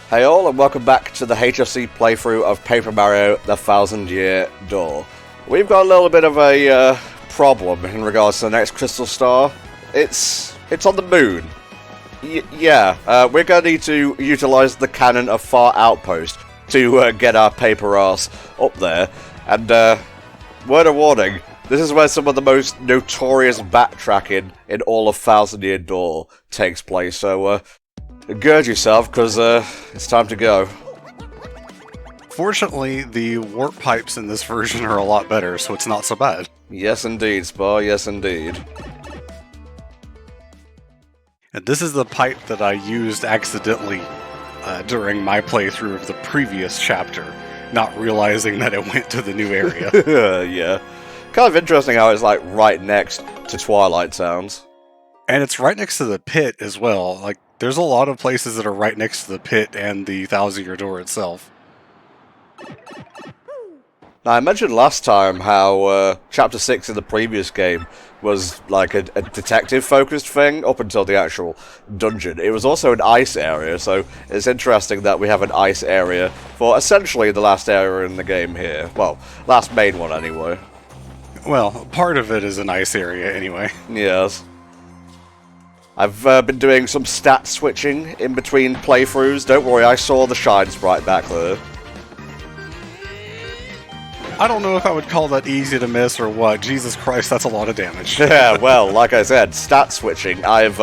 Hey all, and welcome back to the HFC playthrough of Paper Mario: The Thousand Year Door. We've got a little bit of a problem in regards to the next crystal star. It's on the moon. We're going to need to utilize the cannon of Far Outpost to get our paper ass up there. And word of warning, this is where some of the most notorious backtracking in all of Thousand Year Door takes place. So gird yourself, because it's time to go. Fortunately, the warp pipes in this version are a lot better, so it's not so bad. Yes indeed, Spar, yes indeed. And this is the pipe that I used accidentally during my playthrough of the previous chapter, not realizing that it went to the new area. Yeah. Kind of interesting how it's like right next to Twilight Towns. And it's right next to the pit as well. Like, there's a lot of places that are right next to the pit and the Thousand Year Door itself. Now, I mentioned last time how Chapter 6 in the previous game was like a detective-focused thing up until the actual dungeon. It was also an ice area, so it's interesting that we have an ice area for essentially the last area in the game here. Well, last main one anyway. Well, part of it is an ice area anyway. Yes. I've been doing some stat switching in between playthroughs. Don't worry, I saw the shine sprite back there. I don't know if I would call that easy to miss or what. Jesus Christ, that's a lot of damage. Yeah, well, like I said, stat switching. I've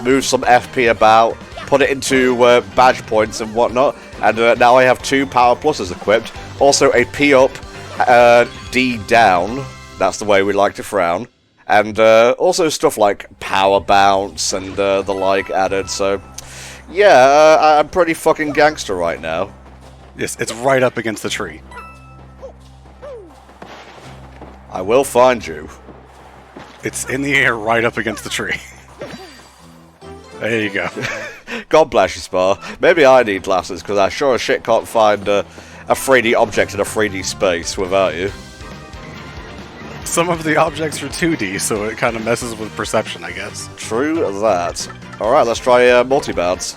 moved some FP about, put it into badge points and whatnot, and now I have 2 power pluses equipped. Also a P up, D down. That's the way we like to frown. And also stuff like power bounce and the like added, so yeah, I'm pretty fucking gangster right now. Yes, it's right up against the tree. I will find you. It's in the air right up against the tree. There you go. God bless you, Spar. Maybe I need glasses, because I sure as shit can't find a 3D object in a 3D space without you. Some of the objects are 2D, so it kind of messes with perception, I guess. True that. Alright, let's try multi-bounce.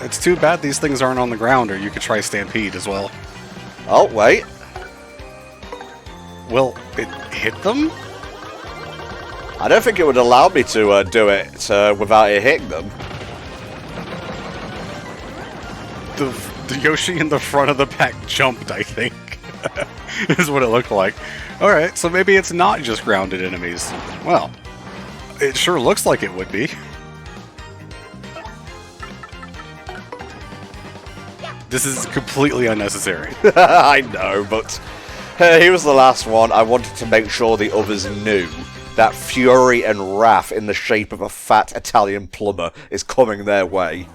It's too bad these things aren't on the ground, or you could try Stampede as well. Oh, wait. Well, it hit them? I don't think it would allow me to do it without it hitting them. The Yoshi in the front of the pack jumped, I think. Is what it looked like. Alright, so maybe it's not just grounded enemies. Well, it sure looks like it would be. This is completely unnecessary. I know, but he was the last one. I wanted to make sure the others knew that fury and wrath in the shape of a fat Italian plumber is coming their way.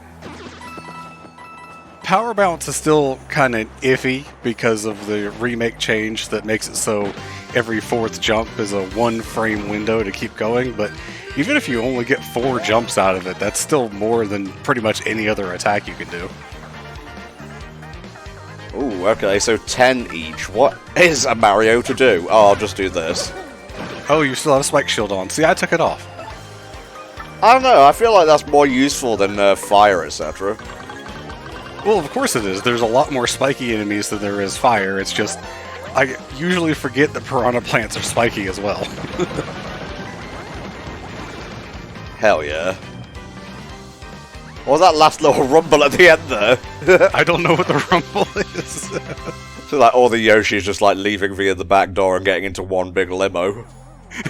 Power bounce is still kind of iffy because of the remake change that makes it so every 4th jump is a 1-frame window to keep going, but even if you only get 4 jumps out of it, that's still more than pretty much any other attack you can do. Ooh, okay, so 10 each. What is a Mario to do? Oh, I'll just do this. Oh, you still have a spike shield on. See, I took it off. I don't know, I feel like that's more useful than fire, etc. Well, of course it is. There's a lot more spiky enemies than there is fire. It's just, I usually forget that piranha plants are spiky as well. Hell yeah. What was that last little rumble at the end there? I don't know what the rumble is. So like all the Yoshis just like leaving via the back door and getting into one big limo.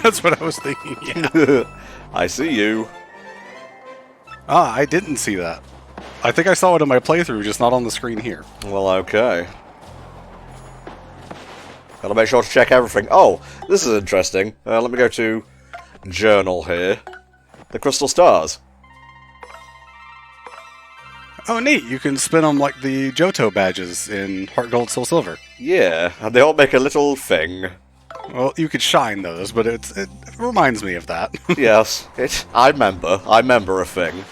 That's what I was thinking, yeah. I see you. Ah, I didn't see that. I think I saw it in my playthrough, just not on the screen here. Well, okay. Gotta make sure to check everything. Oh, this is interesting. Let me go to Journal here. The Crystal Stars. Oh, neat. You can spin them like the Johto badges in Heart Gold, Soul Silver. Yeah, and they all make a little thing. Well, you could shine those, but it reminds me of that. Yes, I remember a thing.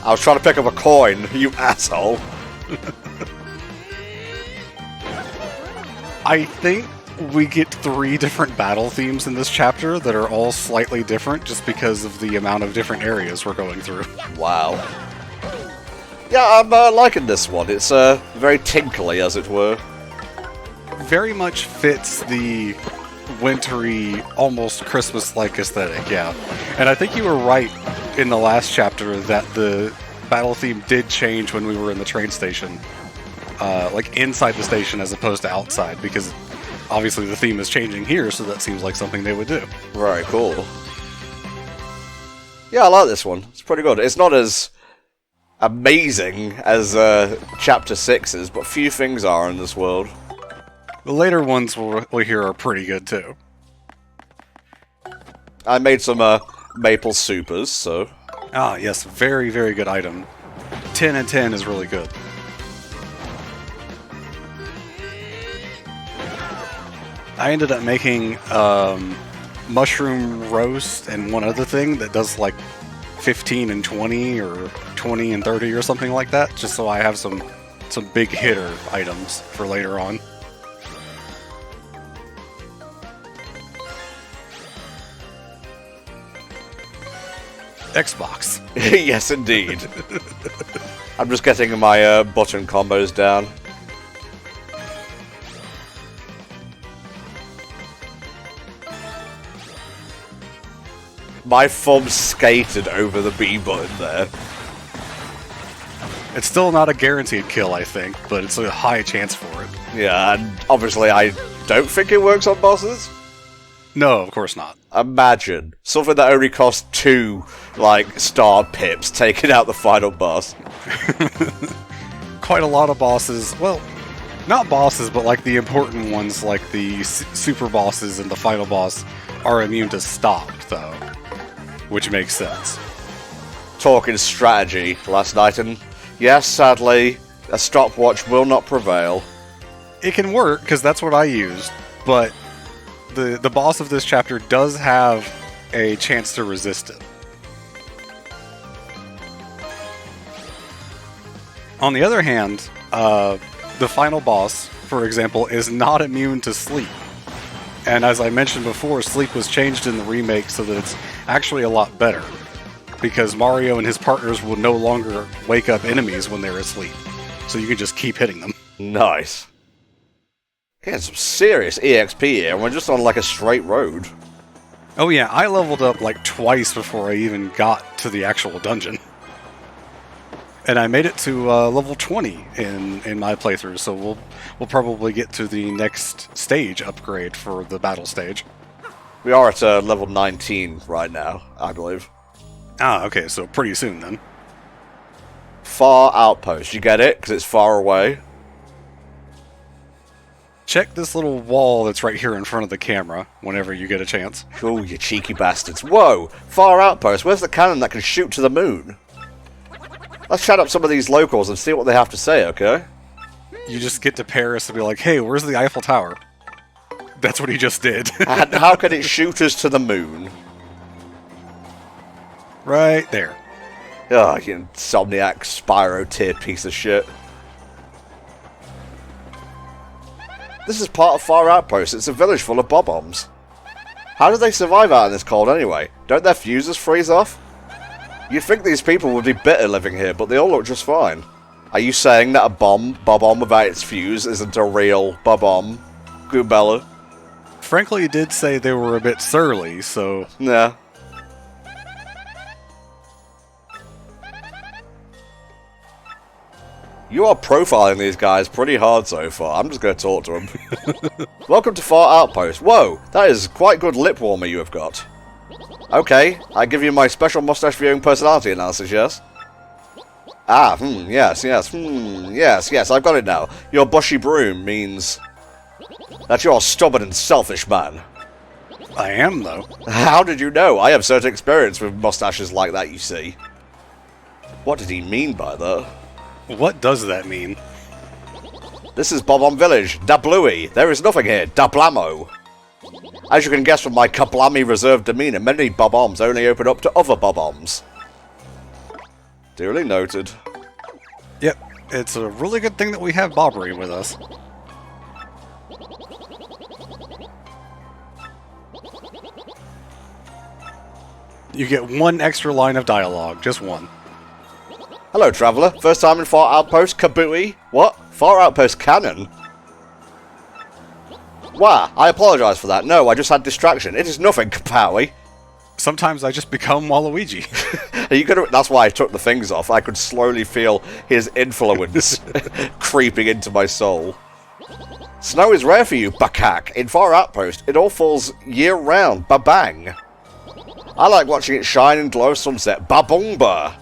I was trying to pick up a coin, you asshole. I think we get 3 different battle themes in this chapter that are all slightly different just because of the amount of different areas we're going through. Wow. Yeah, I'm liking this one. It's very tinkly, as it were. Very much fits the wintry, almost Christmas-like aesthetic, yeah. And I think you were right in the last chapter that the battle theme did change when we were in the train station. Like inside the station as opposed to outside, because obviously the theme is changing here, so that seems like something they would do. Right, cool. Yeah, I like this one. It's pretty good. It's not as amazing as Chapter 6's, but few things are in this world. The later ones we'll hear are pretty good, too. I made some maple supers, so... Ah, yes, very, very good item. 10 and 10 is really good. I ended up making mushroom roast and one other thing that does like 15 and 20 or 20 and 30 or something like that, just so I have some big hitter items for later on. Xbox. Yes, indeed. I'm just getting my button combos down. My thumb skated over the B button there. It's still not a guaranteed kill, I think, but it's a high chance for it. Yeah, and obviously I don't think it works on bosses. No, of course not. Imagine something that only costs 2, like, star pips taking out the final boss. Quite a lot of bosses, well, not bosses, but like the important ones, like the super bosses and the final boss, are immune to stop, though. Which makes sense. Talking strategy last night, and yes, sadly, a stopwatch will not prevail. It can work, because that's what I used, but the boss of this chapter does have a chance to resist it. On the other hand, the final boss, for example, is not immune to sleep. And as I mentioned before, sleep was changed in the remake so that it's actually a lot better. Because Mario and his partners will no longer wake up enemies when they're asleep. So you can just keep hitting them. Nice. Getting some serious EXP here, and we're just on like a straight road. Oh yeah, I leveled up like twice before I even got to the actual dungeon. And I made it to level 20 in my playthrough, so we'll probably get to the next stage upgrade for the battle stage. We are at level 19 right now, I believe. Ah, okay, so pretty soon then. Far Outpost, you get it? Because it's far away. Check this little wall that's right here in front of the camera whenever you get a chance. Oh, you cheeky bastards. Whoa! Far Outpost, where's the cannon that can shoot to the moon? Let's chat up some of these locals and see what they have to say, okay? You just get to Paris and be like, hey, where's the Eiffel Tower? That's what he just did. And how can it shoot us to the moon? Right there. Oh, you insomniac Spyro tier piece of shit. This is part of Far Outpost. It's a village full of bob-ombs. How do they survive out in this cold anyway? Don't their fuses freeze off? You'd think these people would be bitter living here, but they all look just fine. Are you saying that a bob-omb without its fuse isn't a real bob-omb? Goobella? Frankly, you did say they were a bit surly, so... Yeah. You are profiling these guys pretty hard so far. I'm just going to talk to them. Welcome to Far Outpost. Whoa, that is quite good lip warmer you have got. Okay, I give you my special mustache viewing personality analysis, yes? Ah, yes, yes, I've got it now. Your bushy broom means that you're a stubborn and selfish man. I am, though. How did you know? I have certain experience with mustaches like that, you see. What did he mean by that? What does that mean? This is Bob-omb Village, Da Bluey. There is nothing here, Da Blamo. As you can guess from my kablami reserved demeanor, many bob-ombs only open up to other bob-ombs. Duly noted. Yep, it's a really good thing that we have Bobbery with us. You get one extra line of dialogue, just one. Hello, traveller. First time in Far Outpost, Kabooey? What? Far Outpost cannon? Wow, I apologise for that. No, I just had distraction. It is nothing, Kapowie. Sometimes I just become Waluigi. Are you gonna? That's why I took the things off. I could slowly feel his influence creeping into my soul. Snow is rare for you, Bakak. In Far Outpost, it all falls year-round. Ba-bang. I like watching it shine and glow sunset. Ba-boomba.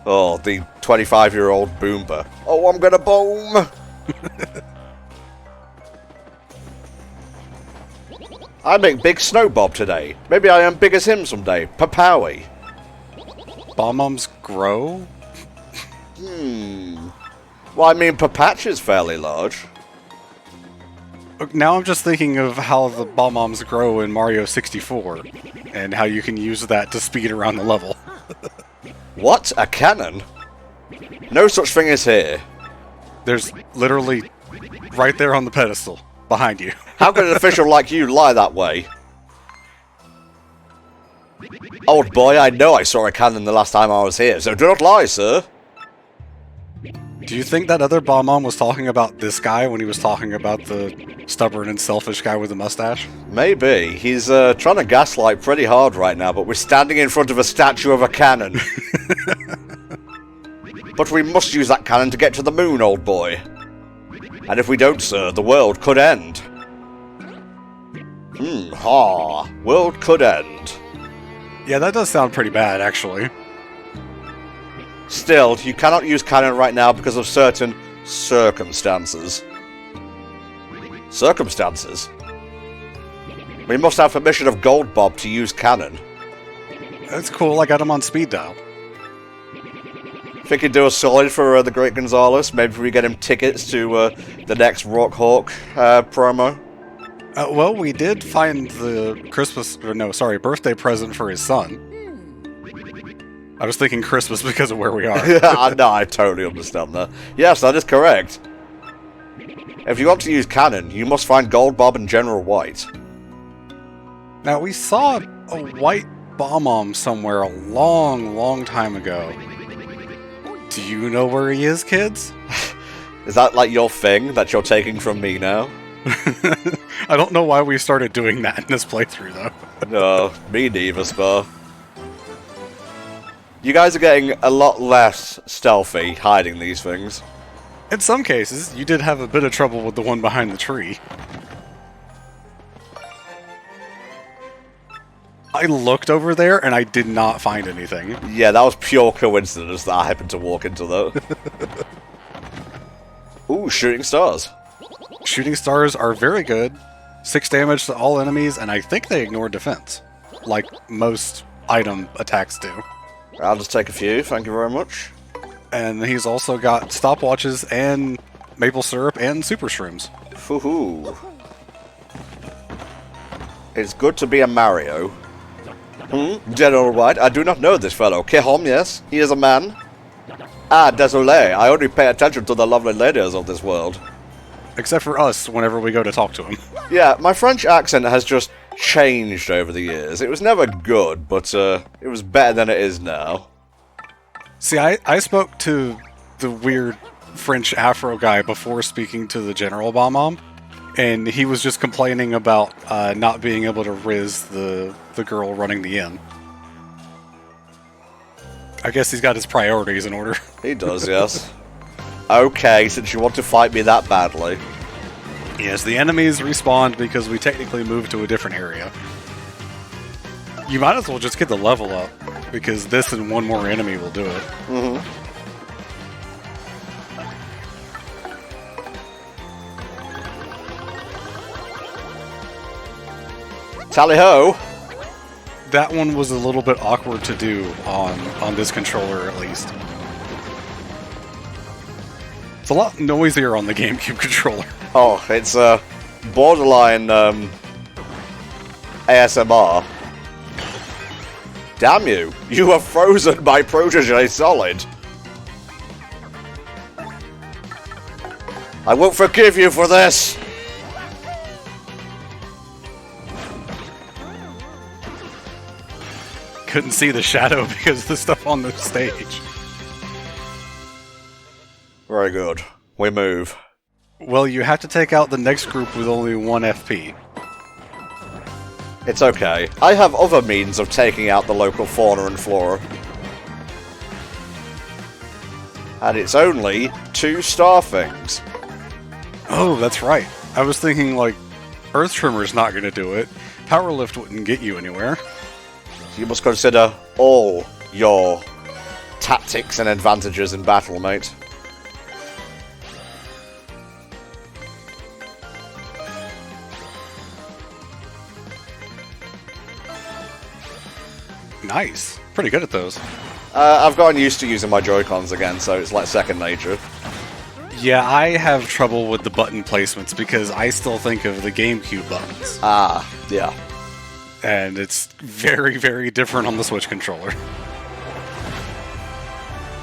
Oh, the 25-year-old Boomba. Oh, I'm gonna boom. I make Big Snowbob today. Maybe I am big as him someday. Papowie. Bob-ombs grow? Well, I mean, Papatch is fairly large. Now I'm just thinking of how the Bob-ombs grow in Mario 64, and how you can use that to speed around the level. What? A cannon? No such thing as here. There's literally right there on the pedestal, behind you. How could an official like you lie that way? Old boy, I know I saw a cannon the last time I was here, so do not lie, sir. Do you think that other Bob-omb was talking about this guy when he was talking about the stubborn and selfish guy with the mustache? Maybe. He's trying to gaslight pretty hard right now, but we're standing in front of a statue of a cannon. But we must use that cannon to get to the moon, old boy. And if we don't, sir, the world could end. World could end. Yeah, that does sound pretty bad, actually. Still, you cannot use cannon right now because of certain circumstances. Circumstances? We must have permission of Gold Bob to use cannon. That's cool, I got him on speed dial. Think he'd do a solid for the Great Gonzalez? Maybe we get him tickets to the next Rock Hawk promo? Well, we did find the birthday present for his son. I was thinking Christmas because of where we are. Yeah, no, I totally understand that. Yes, that is correct. If you want to use cannon, you must find Gold Bob and General White. Now, we saw a white Bob-omb somewhere a long, long time ago. Do you know where he is, kids? Is that like your thing that you're taking from me now? I don't know why we started doing that in this playthrough, though. No, me neither, Spar. You guys are getting a lot less stealthy hiding these things. In some cases, you did have a bit of trouble with the one behind the tree. I looked over there and I did not find anything. Yeah, that was pure coincidence that I happened to walk into that. Ooh, shooting stars. Shooting stars are very good. 6 damage to all enemies, and I think they ignore defense. Like most item attacks do. I'll just take a few, thank you very much. And he's also got stopwatches and maple syrup and super shrooms. Hoo-hoo. It's good to be a Mario. General White, I do not know this fellow. Kehom, yes, he is a man. Ah, désolé, I only pay attention to the lovely ladies of this world. Except for us, whenever we go to talk to him. Yeah, my French accent has just changed over the years. It was never good, but it was better than it is now. See, I spoke to the weird French Afro guy before speaking to the General Bob-omb, and he was just complaining about not being able to riz the girl running the inn. I guess he's got his priorities in order. He does, yes. Okay, since you want to fight me that badly. Yes, the enemies respawned because we technically moved to a different area. You might as well just get the level up, because this and one more enemy will do it. Tally-ho! That one was a little bit awkward to do on this controller, at least. It's a lot noisier on the GameCube controller. Oh, it's borderline ASMR. Damn you! You have frozen my protege solid! I won't forgive you for this! Couldn't see the shadow because of the stuff on the stage. Very good. We move. Well, you have to take out the next group with only 1 FP. It's okay. I have other means of taking out the local fauna and flora. And it's only 2 star things. Oh, that's right. I was thinking, like, Earth Trimmer's not going to do it. Power Lift wouldn't get you anywhere. You must consider all your tactics and advantages in battle, mate. Nice. Pretty good at those. I've gotten used to using my Joy-Cons again, so it's like second nature. Yeah, I have trouble with the button placements because I still think of the GameCube buttons. Ah, yeah. And it's very, very different on the Switch controller.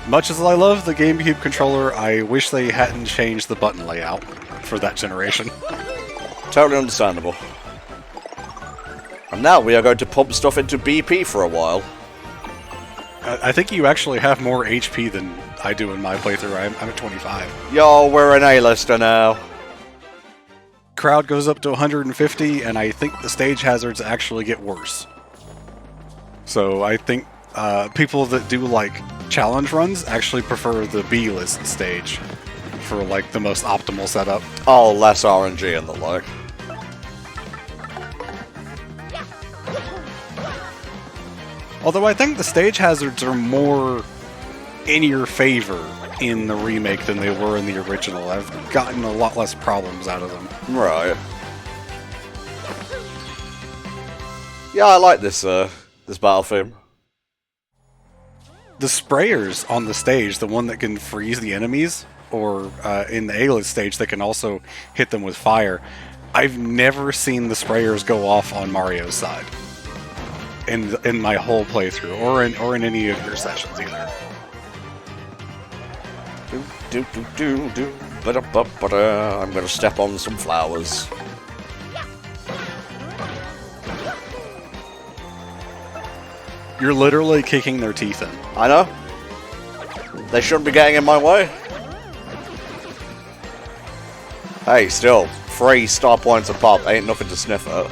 Much as I love the GameCube controller, I wish they hadn't changed the button layout for that generation. Totally understandable. And now we are going to pump stuff into BP for a while. I think you actually have more HP than I do in my playthrough. I'm at 25. Yo, we're an A-lister now. Crowd goes up to 150, and I think the stage hazards actually get worse. So I think people that do like challenge runs actually prefer the B-list stage for like the most optimal setup. Oh, less RNG and the like. Although I think the stage hazards are more in your favor in the remake than they were in the original. I've gotten a lot less problems out of them. Right. Yeah, I like this this battle theme. The sprayers on the stage, the one that can freeze the enemies, or in the A-list stage that can also hit them with fire, I've never seen the sprayers go off on Mario's side in my whole playthrough, or in any of your sessions either. I'm gonna step on some flowers. You're literally kicking their teeth in. I know. They shouldn't be getting in my way. Hey, still, 3 star points a pop ain't nothing to sniff at.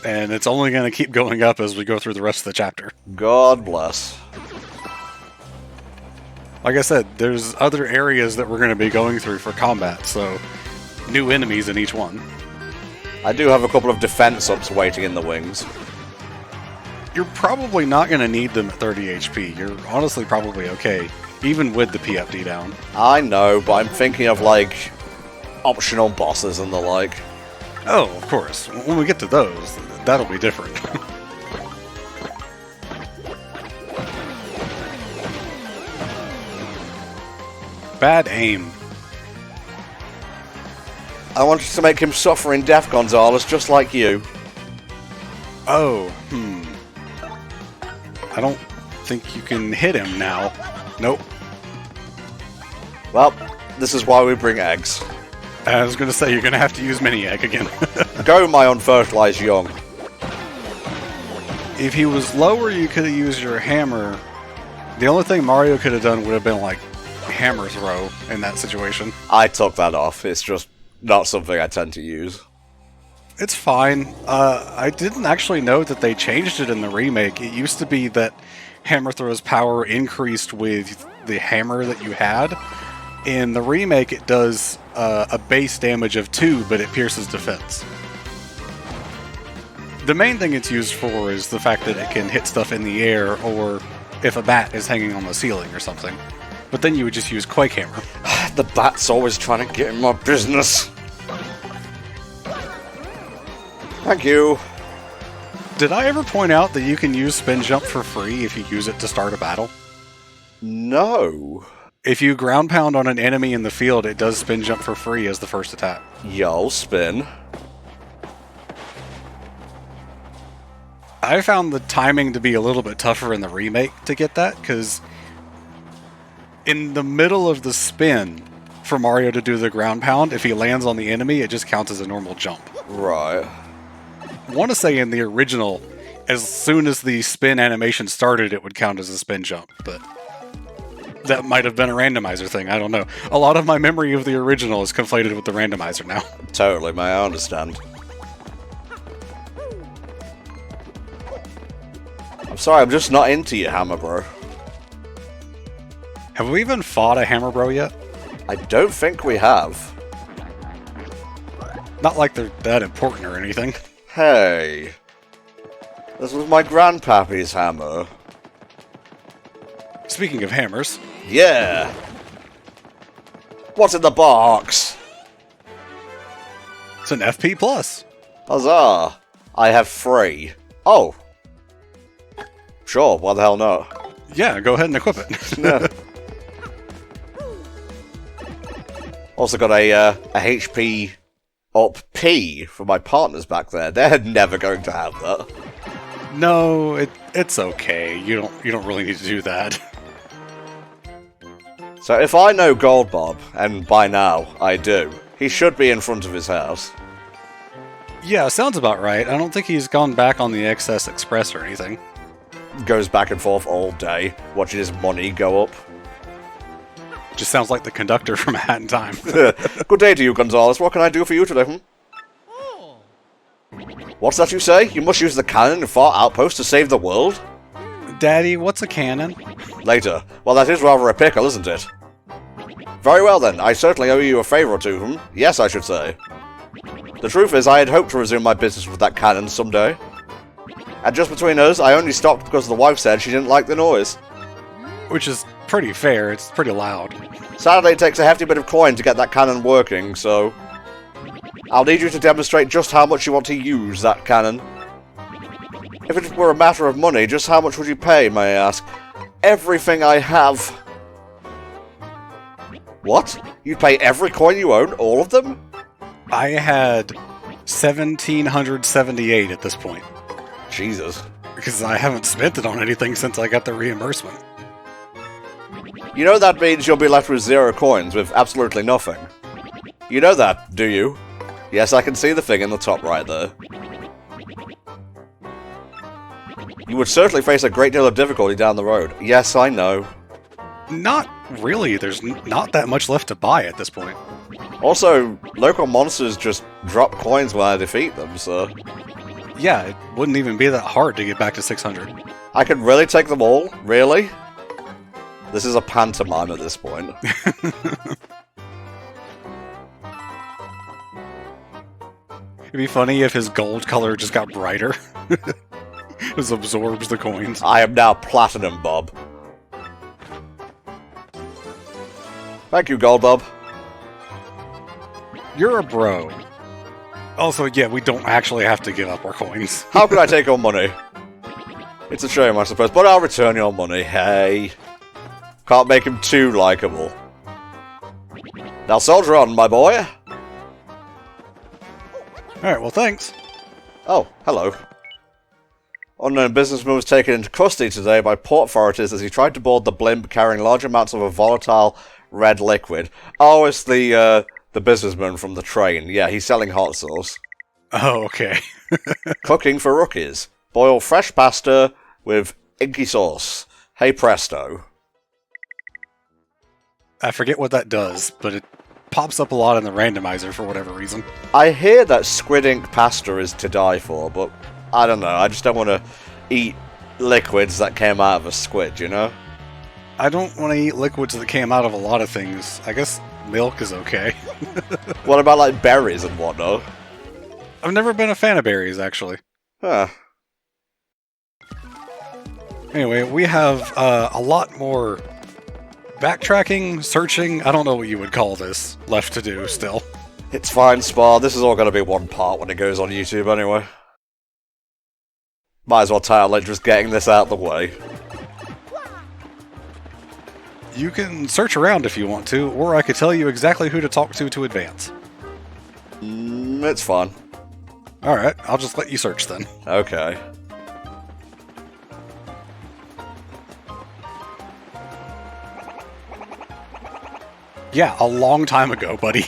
And it's only going to keep going up as we go through the rest of the chapter. God bless. Like I said, there's other areas that we're going to be going through for combat, so new enemies in each one. I do have a couple of defense ups waiting in the wings. You're probably not going to need them at 30 HP. You're honestly probably okay, even with the PFD down. I know, but I'm thinking of, like, optional bosses and the like. Oh, of course. When we get to those, that'll be different. Bad aim. I wanted to make him suffer in death, Gonzalez, just like you. Oh, I don't think you can hit him now. Nope. Well, this is why we bring eggs. I was going to say, you're going to have to use Mini-Egg again. Go, my unfertilized young. If he was lower, you could have used your hammer. The only thing Mario could have done would have been, like, hammer throw in that situation. I took that off. It's just not something I tend to use. It's fine. I didn't actually know that they changed it in the remake. It used to be that hammer throw's power increased with the hammer that you had. In the remake, it does a base damage of 2, but it pierces defense. The main thing it's used for is the fact that it can hit stuff in the air, or if a bat is hanging on the ceiling or something. But then you would just use Quake Hammer. The bat's always trying to get in my business. Thank you. Did I ever point out that you can use Spin Jump for free if you use it to start a battle? No. If you ground pound on an enemy in the field, it does Spin Jump for free as the first attack. Yo, spin. I found the timing to be a little bit tougher in the remake to get that, because in the middle of the spin, for Mario to do the ground pound, if he lands on the enemy, it just counts as a normal jump. Right. I want to say in the original, as soon as the spin animation started, it would count as a spin jump, but That might have been a randomizer thing, I don't know. A lot of my memory of the original is conflated with the randomizer now. Totally, mate, I understand. I'm sorry, I'm just not into you, Hammer Bro. Have we even fought a Hammer Bro yet? I don't think we have. Not like they're that important or anything. Hey. This was my grandpappy's hammer. Speaking of hammers... Yeah! What's in the box? It's an FP+. Huzzah! I have 3. Oh! Sure, why the hell not? Yeah, go ahead and equip it. Yeah. Also got a HP up P for my partners back there. They're never going to have that. No, it's okay. You don't really need to do that. So if I know Gold Bob, and by now I do, he should be in front of his house. Yeah, sounds about right. I don't think he's gone back on the XS Express or anything. Goes back and forth all day, watching his money go up. Just sounds like the conductor from A Hat in Time. Good day to you, Gonzalez. What can I do for you today, What's that you say? You must use the cannon in Far Outpost to save the world? Daddy, what's a cannon? Later. Well, that is rather a pickle, isn't it? Very well then, I certainly owe you a favour or two, Yes, I should say. The truth is, I had hoped to resume my business with that cannon someday. And just between us, I only stopped because the wife said she didn't like the noise. Which is pretty fair, it's pretty loud. Sadly, it takes a hefty bit of coin to get that cannon working, so... I'll need you to demonstrate just how much you want to use that cannon. If it were a matter of money, just how much would you pay, may I ask? Everything I have. What? You'd pay every coin you own? All of them? I had 1,778 at this point. Jesus. Because I haven't spent it on anything since I got the reimbursement. You know that means you'll be left with 0 coins, with absolutely nothing. You know that, do you? Yes, I can see the thing in the top right there. You would certainly face a great deal of difficulty down the road. Yes, I know. Not really. There's not that much left to buy at this point. Also, local monsters just drop coins when I defeat them, so... Yeah, it wouldn't even be that hard to get back to 600. I could really take them all? Really? This is a pantomime at this point. It'd be funny if his gold color just got brighter. Just absorbs the coins. I am now Platinum Bob. Thank you, Gold Bob. You're a bro. Also, yeah, we don't actually have to give up our coins. How can I take your money? It's a shame, I suppose, but I'll return your money. Hey. Can't make him too likable. Now soldier on, my boy. Alright, well thanks. Oh, hello. Unknown businessman was taken into custody today by port authorities as he tried to board the blimp carrying large amounts of a volatile red liquid. Oh, it's the businessman from the train. Yeah, he's selling hot sauce. Oh, okay. Cooking for rookies. Boil fresh pasta with inky sauce. Hey presto. I forget what that does, but it pops up a lot in the randomizer for whatever reason. I hear that squid ink pasta is to die for, but I don't know. I just don't want to eat liquids that came out of a squid, you know? I don't want to eat liquids that came out of a lot of things. I guess milk is okay. What about, like, berries and whatnot? I've never been a fan of berries, actually. Huh. Anyway, we have a lot more backtracking, searching, I don't know what you would call this, left to do still. It's fine, Spar. This is all going to be one part when it goes on YouTube anyway. Might as well title it just getting this out of the way. You can search around if you want to, or I could tell you exactly who to talk to advance. It's fun. Alright, I'll just let you search then. Okay. Yeah, a long time ago, buddy.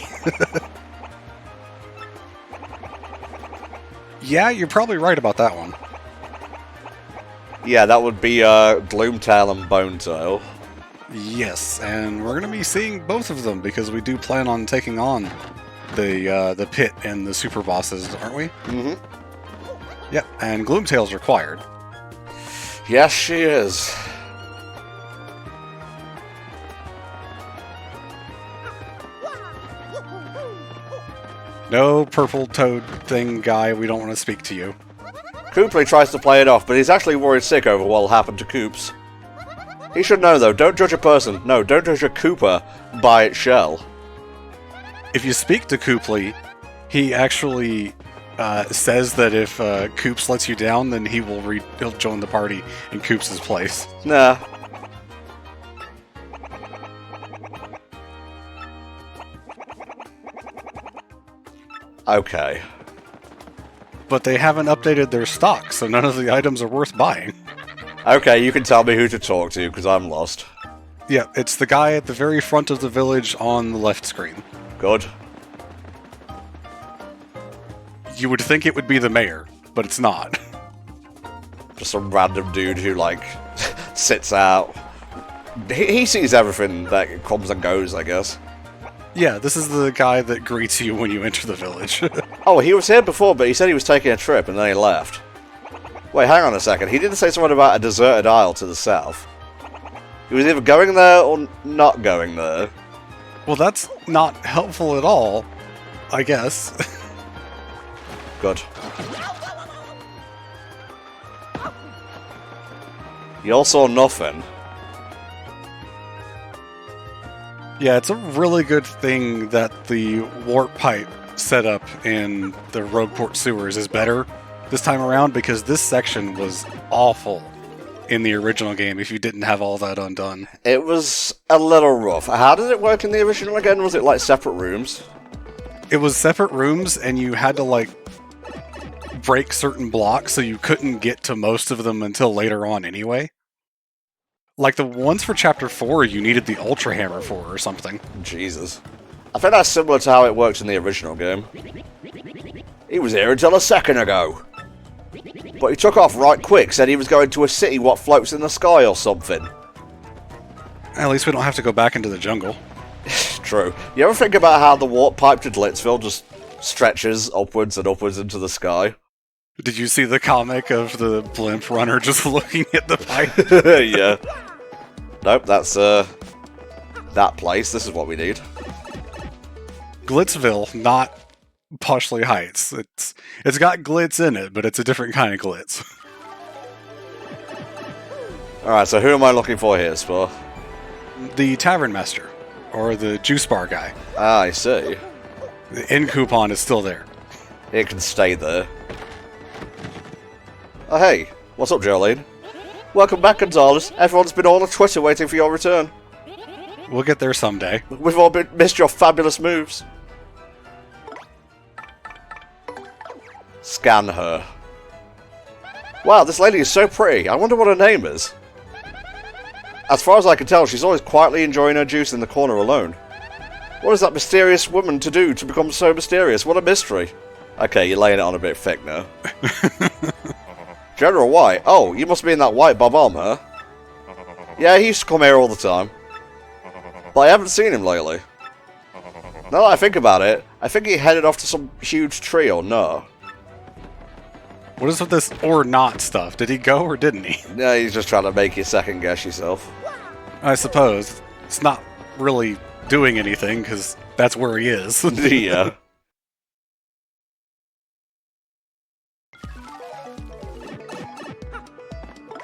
Yeah, you're probably right about that one. Yeah, that would be Gloomtail and Bonetail. Yes, and we're going to be seeing both of them because we do plan on taking on the pit and the super bosses, aren't we? Mm-hmm. Yep, and Gloomtail's required. Yes, she is. No purple toad thing guy, we don't want to speak to you. Coopley tries to play it off, but he's actually worried sick over what'll happen to Coops. He should know, though, don't judge a person, no, don't judge a Koopa by its shell. If you speak to Coopley, he actually says that if Coops lets you down, then he'll join the party in Coops' place. Nah. Okay. But they haven't updated their stock, so none of the items are worth buying. Okay, you can tell me who to talk to, because I'm lost. Yeah, it's the guy at the very front of the village on the left screen. Good. You would think it would be the mayor, but it's not. Just some random dude who, like, sits out. He sees everything that comes and goes, I guess. Yeah, this is the guy that greets you when you enter the village. Oh, he was here before, but he said he was taking a trip and then he left. Wait, hang on a second. He didn't say something about a deserted isle to the south. He was either going there or not going there. Well, that's not helpful at all, I guess. Good. You all saw nothing. Yeah, it's a really good thing that the warp pipe setup in the Rogueport sewers is better this time around, because this section was awful in the original game if you didn't have all that undone. It was a little rough. How did it work in the original again? Was it like separate rooms? It was separate rooms, and you had to, like, break certain blocks, so you couldn't get to most of them until later on anyway. Like the ones for Chapter 4, you needed the Ultra Hammer for or something. Jesus. I think that's similar to how it worked in the original game. He was here until a second ago. But he took off right quick, said he was going to a city what floats in the sky or something. At least we don't have to go back into the jungle. True. You ever think about how the warp pipe to Glitzville just stretches upwards and upwards into the sky? Did you see the comic of the blimp runner just looking at the pipe? Yeah. Nope, that's that place. This is what we need. Glitzville, not Poshley Heights. It's got glitz in it, but it's a different kind of glitz. Alright, so who am I looking for here, Spore? The Tavern Master, or the Juice Bar guy. Ah, I see. The inn coupon is still there. It can stay there. Oh hey, what's up, Jolene? Welcome back, Gonzalez. Everyone's been all on Twitter waiting for your return. We'll get there someday. We've all missed your fabulous moves. Scan her. Wow, this lady is so pretty. I wonder what her name is. As far as I can tell, she's always quietly enjoying her juice in the corner alone. What is that mysterious woman to do to become so mysterious? What a mystery. Okay, you're laying it on a bit thick now. General White? Oh, you must be in that white bob-omb, huh? Yeah, he used to come here all the time. But I haven't seen him lately. Now that I think about it, I think he headed off to some huge tree or no. What is with this or not stuff? Did he go or didn't he? Yeah, he's just trying to make you second guess yourself. I suppose. It's not really doing anything, because that's where he is. Yeah.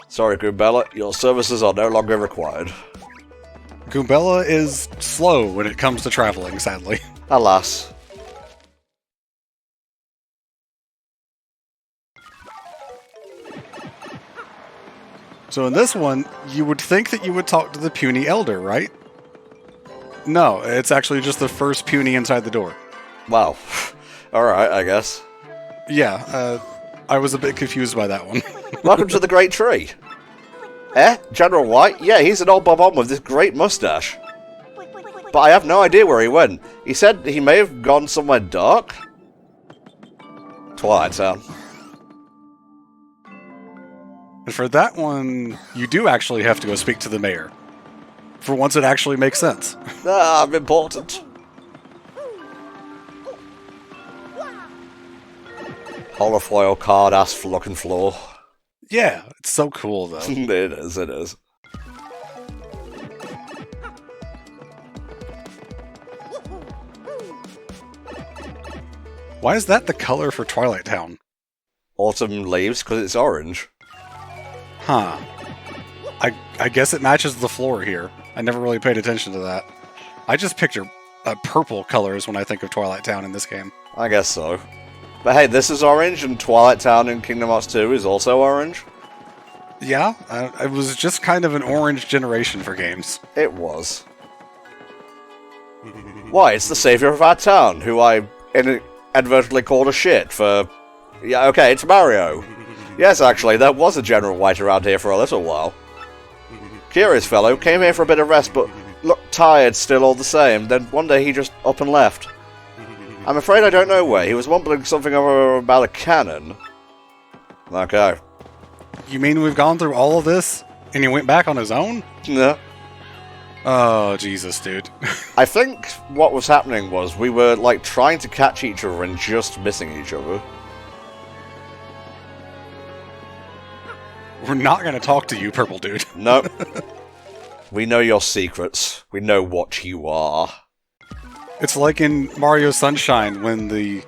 Sorry, Goombella, your services are no longer required. Goombella is slow when it comes to traveling, sadly. Alas. So in this one, you would think that you would talk to the puny elder, right? No, it's actually just the first puny inside the door. Wow. Alright, I guess. Yeah, I was a bit confused by that one. Welcome to the Great Tree. Eh? General White? Yeah, he's an old bob-omb with this great mustache. But I have no idea where he went. He said he may have gone somewhere dark? Twilight Town. And for that one, you do actually have to go speak to the mayor. For once, it actually makes sense. Ah, I'm important. Holofoil card-ass looking floor. Yeah, it's so cool, though. It is, it is. Why is that the color for Twilight Town? Autumn leaves, because it's orange. Huh. I guess it matches the floor here. I never really paid attention to that. I just picture purple colors when I think of Twilight Town in this game. I guess so. But hey, this is orange, and Twilight Town in Kingdom Hearts 2 is also orange. Yeah, it was just kind of an orange generation for games. It was. Why, it's the savior of our town, who I inadvertently called a shit for... Yeah, okay, it's Mario. Yes, actually, there was a General White around here for a little while. Curious fellow, came here for a bit of rest, but looked tired still all the same. Then one day he just up and left. I'm afraid I don't know where. He was mumbling something about a cannon. Okay. You mean we've gone through all of this, and he went back on his own? Yeah. Oh, Jesus, dude. I think what was happening was we were, like, trying to catch each other and just missing each other. We're not going to talk to you, purple dude. Nope. We know your secrets. We know what you are. It's like in Mario Sunshine when the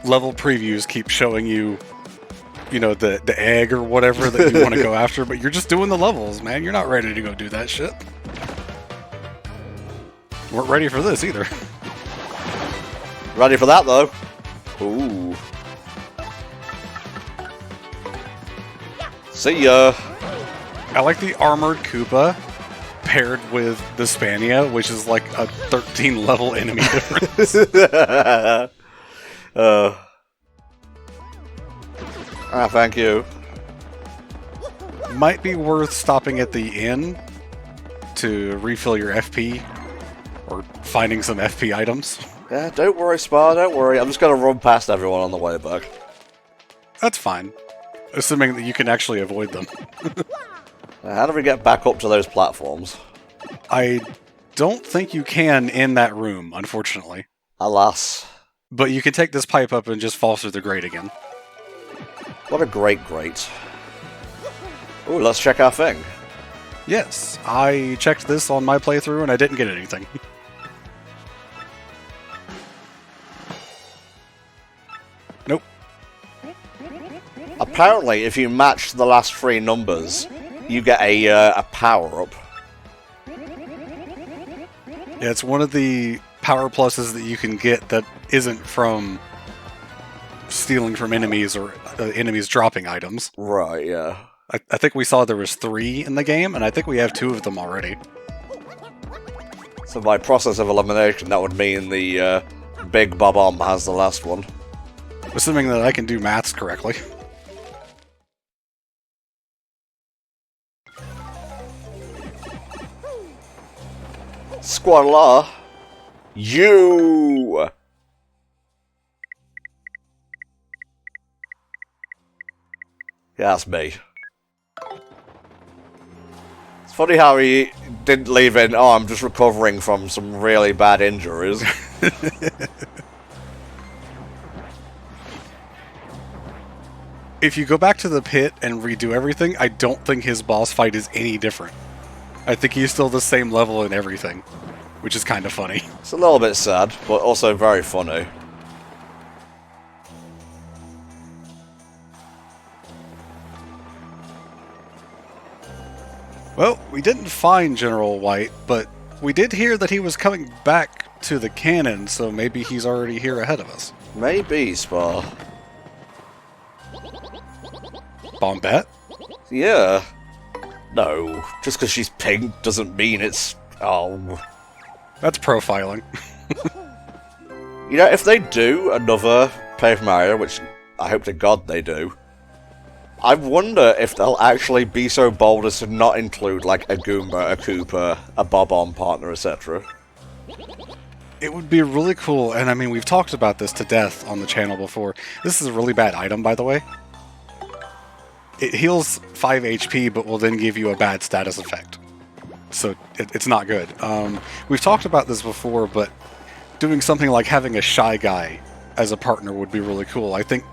level previews keep showing you, you know, the egg or whatever that you want to go after, but you're just doing the levels, man. You're not ready to go do that shit. Weren't ready for this either. Ready for that, though. Ooh. See ya. I like the armored Koopa paired with the Spania, which is like a 13-level enemy difference. Thank you. Might be worth stopping at the inn to refill your FP, or finding some FP items. Yeah, don't worry, Spa, don't worry. I'm just gonna run past everyone on the way back. That's fine. Assuming that you can actually avoid them. How do we get back up to those platforms? I don't think you can in that room, unfortunately. Alas. But you can take this pipe up and just fall through the grate again. What a great grate. Ooh, let's check our thing. Yes, I checked this on my playthrough and I didn't get anything. Nope. Apparently, if you match the last three numbers, you get a power-up. Yeah, it's one of the power pluses that you can get that isn't from stealing from enemies or enemies dropping items. Right, yeah. I think we saw there was 3 in the game, and I think we have 2 of them already. So by process of elimination, that would mean the big Bob-omb has the last one. Assuming that I can do maths correctly. Squadla! You! Yeah, that's me. It's funny how he didn't leave in, oh, I'm just recovering from some really bad injuries. If you go back to the pit and redo everything, I don't think his boss fight is any different. I think he's still the same level in everything, which is kind of funny. It's a little bit sad, but also very funny. Well, we didn't find General White, but we did hear that he was coming back to the cannon, so maybe he's already here ahead of us. Maybe, Spa. Bombette? Yeah. No, just because she's pink doesn't mean it's... Oh. That's profiling. You know, if they do another Paper Mario, which I hope to God they do, I wonder if they'll actually be so bold as to not include, like, a Goomba, a Koopa, a Bob-omb partner, etc. It would be really cool, and I mean, we've talked about this to death on the channel before. This is a really bad item, by the way. It heals 5 HP, but will then give you a bad status effect. so it's not good. We've talked about this before, but doing something like having a Shy Guy as a partner would be really cool. I think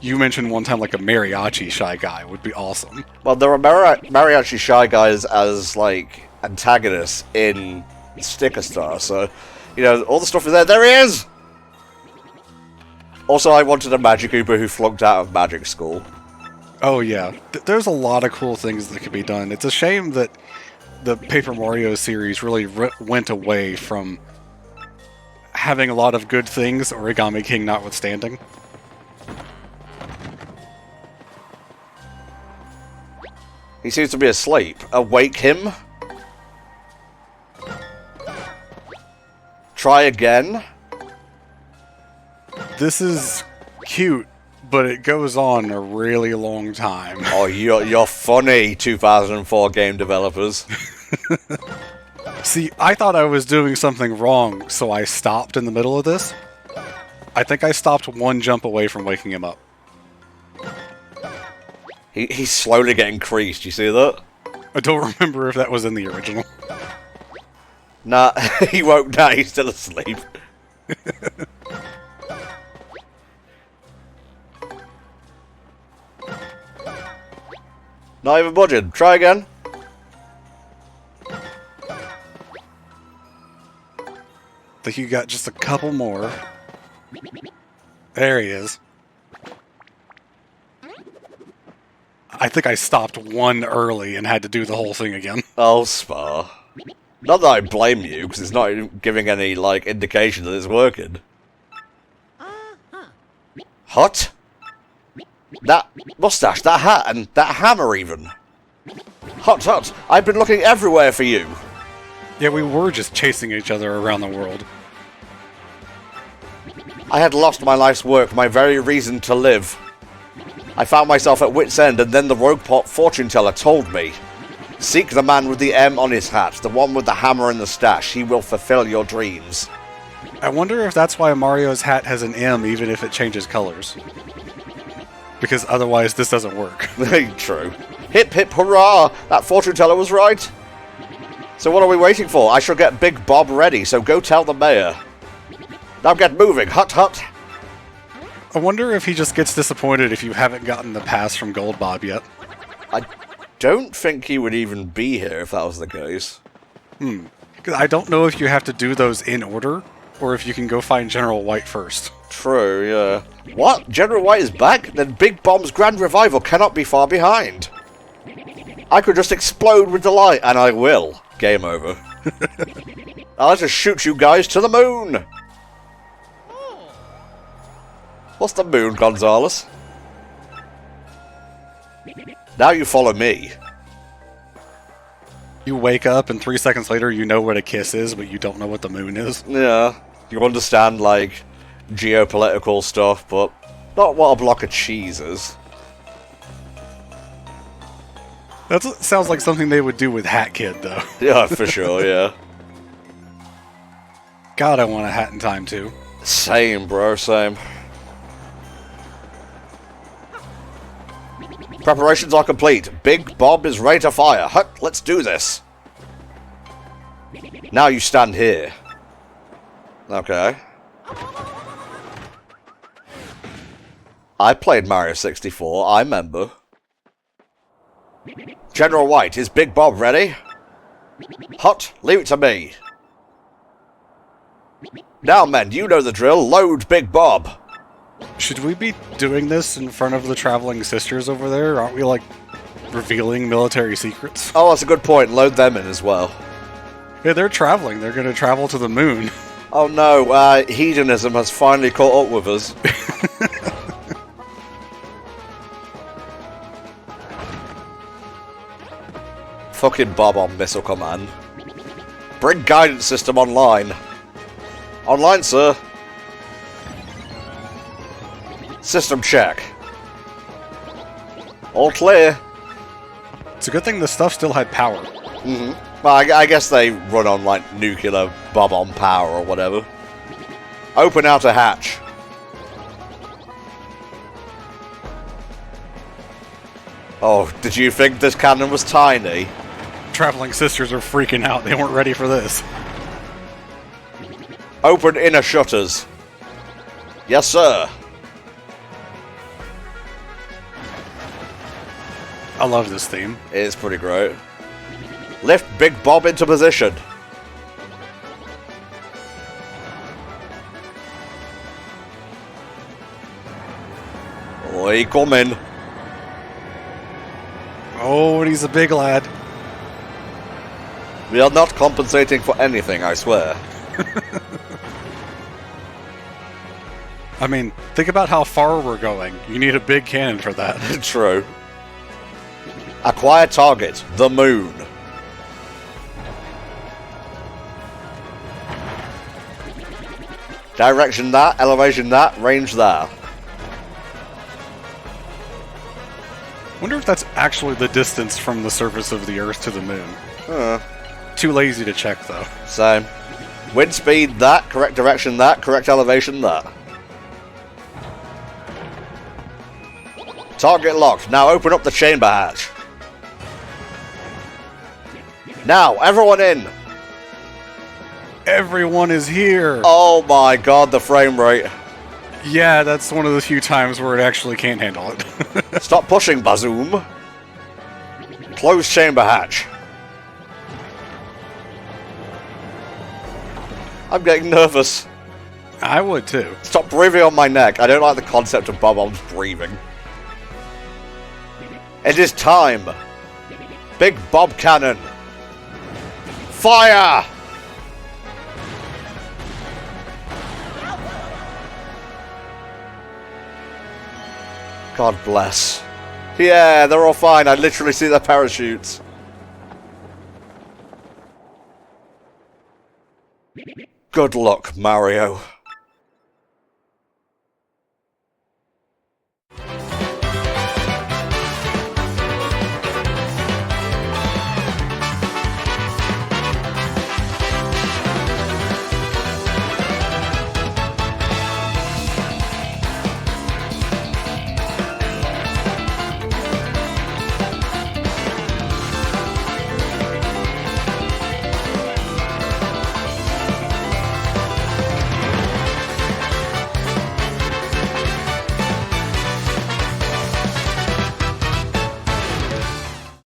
you mentioned one time like a Mariachi Shy Guy would be awesome. Well, there are Mariachi Shy Guys as, like, antagonists in Sticker Star, so, you know, all the stuff is there. There he is! Also, I wanted a Magic Uber who flunked out of Magic School. Oh yeah, there's a lot of cool things that could be done. It's a shame that the Paper Mario series really went away from having a lot of good things, Origami King notwithstanding. He seems to be asleep. Awake him. Try again. This is cute, but it goes on a really long time. Oh, you're funny, 2004 game developers. See, I thought I was doing something wrong, so I stopped in the middle of this. I think I stopped one jump away from waking him up. He's slowly getting creased, you see that? I don't remember if that was in the original. Nah, he woke down, he's still asleep. Not even budging. Try again. I think you got just a couple more. There he is. I think I stopped one early and had to do the whole thing again. Oh, Spar. Not that I blame you, because it's not giving any, like, indication that it's working. Hot? That mustache, that hat, and that hammer even. Hot. I've been looking everywhere for you. Yeah, we were just chasing each other around the world. I had lost my life's work, my very reason to live. I found myself at wit's end, and then the rogue pot fortune teller told me. Seek the man with the M on his hat, the one with the hammer and the stash. He will fulfill your dreams. I wonder if that's why Mario's hat has an M even if it changes colors. Because otherwise this doesn't work. True. Hip hip hurrah! That fortune teller was right. So what are we waiting for? I shall get Big Bob ready, so go tell the mayor. Now get moving, hut. I wonder if he just gets disappointed if you haven't gotten the pass from Gold Bob yet. I don't think he would even be here if that was the case. Because I don't know if you have to do those in order, or if you can go find General White first. True, yeah. What? General White is back? Then Big Bomb's grand revival cannot be far behind. I could just explode with delight, and I will. Game over. I'll just shoot you guys to the moon! What's the moon, Gonzalez? Now you follow me. You wake up, and 3 seconds later you know what a kiss is, but you don't know what the moon is. Yeah. You understand, like, geopolitical stuff, but not what a block of cheese is. That sounds like something they would do with Hat Kid, though. Yeah, for sure, yeah. God, I want a Hat in Time, too. Same, bro, same. Preparations are complete. Big Bob is ready to fire. Hut, let's do this. Now you stand here. Okay. I played Mario 64, I remember. General White, is Big Bob ready? Hut, leave it to me. Now, men, you know the drill. Load Big Bob. Should we be doing this in front of the traveling sisters over there? Aren't we, like, revealing military secrets? Oh, that's a good point. Load them in as well. Yeah, they're traveling. They're going to travel to the moon. Oh no, hedonism has finally caught up with us. Fucking Bob on Missile Command. Bring guidance system online. Online, sir. System check. All clear. It's a good thing the stuff still had power. Well, I guess they run on, like, nuclear bob-on power or whatever. Open outer hatch. Oh, did you think this cannon was tiny? traveling sisters are freaking out. They weren't ready for this. Open inner shutters. Yes, sir. I love this theme. It's pretty great. Lift Big Bob into position. Oi, come in. Oh, and he's a big lad. We are not compensating for anything, I swear. I mean, think about how far we're going. You need a big cannon for that. True. Acquire target, the moon. Direction that, elevation that, range that. Wonder if that's actually the distance from the surface of the Earth to the moon. Too lazy to check, though. Same. Wind speed that, correct direction that, correct elevation that. Target locked. Now open up the chamber hatch. Now, everyone in. Everyone is here. Oh my god, the frame rate. Yeah, that's one of the few times where it actually can't handle it. Stop pushing, Bazoom. Close chamber hatch. I'm getting nervous. I would too. Stop breathing on my neck. I don't like the concept of Bob-ombs breathing. It is time. Big Bob Cannon. Fire! God bless. Yeah, they're all fine. I literally see their parachutes. Good luck, Mario.